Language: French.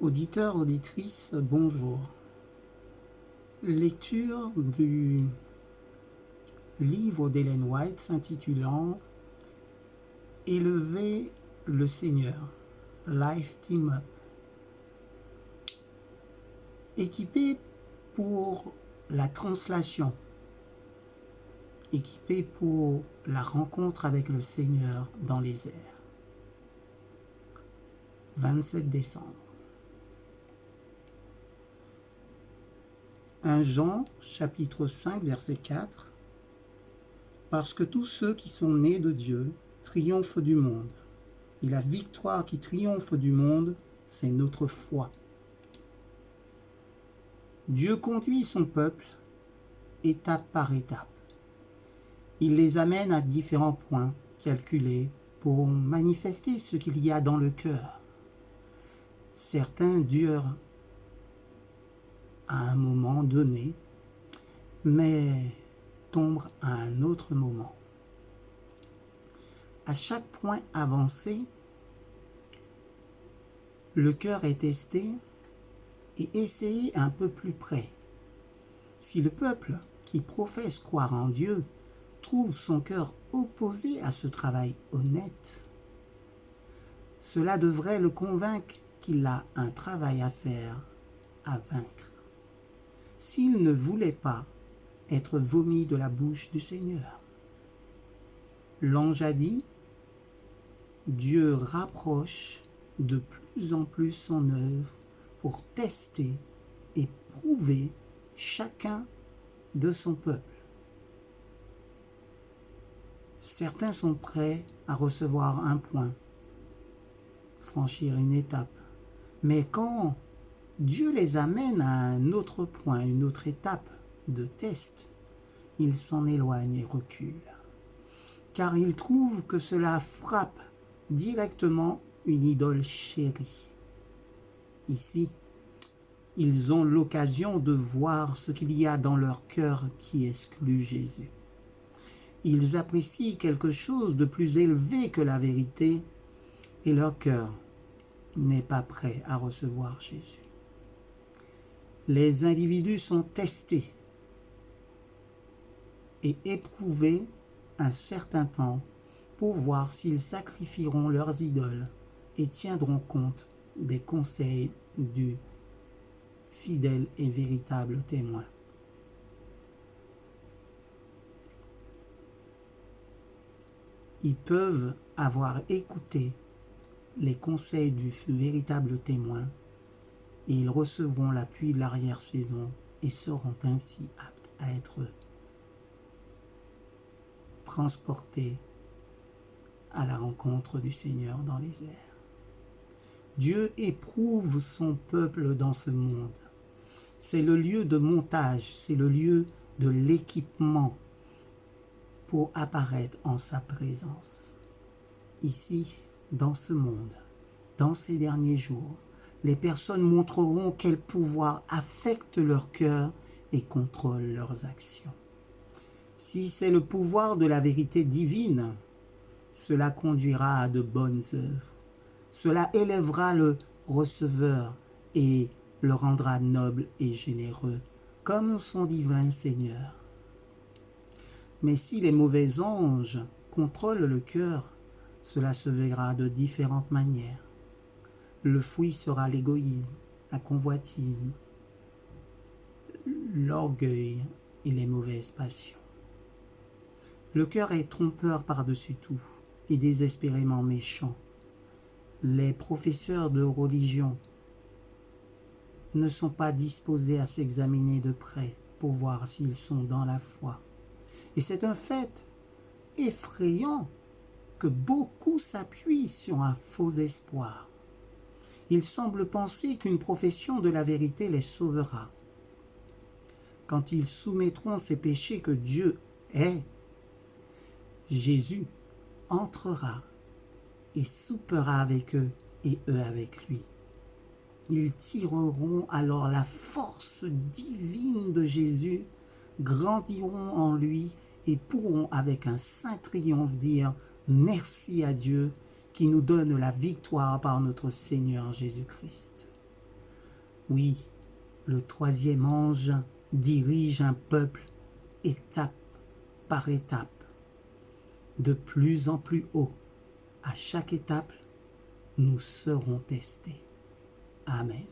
Auditeurs, auditrices, bonjour. Lecture du livre d'Ellen White s'intitulant Élever le Seigneur, Life Team Up. Équipé pour la translation, équipé pour la rencontre avec le Seigneur dans les airs. 27 décembre. 1 Jean, chapitre 5, verset 4. Parce que tous ceux qui sont nés de Dieu triomphent du monde. Et la victoire qui triomphe du monde, c'est notre foi. Dieu conduit son peuple étape par étape. Il les amène à différents points calculés pour manifester ce qu'il y a dans le cœur. Certains durent à un moment donné, mais tombent à un autre moment. À chaque point avancé, le cœur est testé et essayé un peu plus près. Si le peuple qui professe croire en Dieu trouve son cœur opposé à ce travail honnête, cela devrait le convaincre qu'il a un travail à faire, à vaincre. S'il ne voulait pas être vomi de la bouche du Seigneur. L'ange a dit, Dieu rapproche de plus en plus son œuvre pour tester et prouver chacun de son peuple. Certains sont prêts à recevoir un point, franchir une étape. Mais quand Dieu les amène à un autre point, une autre étape de test, ils s'en éloignent et reculent. Car ils trouvent que cela frappe directement une idole chérie. Ici, ils ont l'occasion de voir ce qu'il y a dans leur cœur qui exclut Jésus. Ils apprécient quelque chose de plus élevé que la vérité et leur cœur n'est pas prêt à recevoir Jésus. Les individus sont testés et éprouvés un certain temps pour voir s'ils sacrifieront leurs idoles et tiendront compte des conseils du fidèle et véritable témoin. Ils peuvent avoir écouté les conseils du véritable témoin et ils recevront l'appui de l'arrière-saison et seront ainsi aptes à être transportés à la rencontre du Seigneur dans les airs. Dieu éprouve son peuple dans ce monde. C'est le lieu de montage, c'est le lieu de l'équipement pour apparaître en sa présence. Ici, dans ce monde, dans ces derniers jours, les personnes montreront quel pouvoir affecte leur cœur et contrôle leurs actions. Si c'est le pouvoir de la vérité divine, cela conduira à de bonnes œuvres. Cela élèvera le receveur et le rendra noble et généreux, comme son divin Seigneur. Mais si les mauvais anges contrôlent le cœur, cela se verra de différentes manières. Le fruit sera l'égoïsme, la convoitise, l'orgueil et les mauvaises passions. Le cœur est trompeur par-dessus tout et désespérément méchant. Les professeurs de religion ne sont pas disposés à s'examiner de près pour voir s'ils sont dans la foi. Et c'est un fait effrayant que beaucoup s'appuient sur un faux espoir. Ils semblent penser qu'une profession de la vérité les sauvera. Quand ils soumettront ces péchés que Dieu est, Jésus entrera et soupera avec eux et eux avec lui. Ils tireront alors la force divine de Jésus, grandiront en lui et pourront avec un saint triomphe dire merci à Dieu qui nous donne la victoire par notre Seigneur Jésus-Christ. Oui, le troisième ange dirige un peuple étape par étape, de plus en plus haut. À chaque étape, nous serons testés. Amen.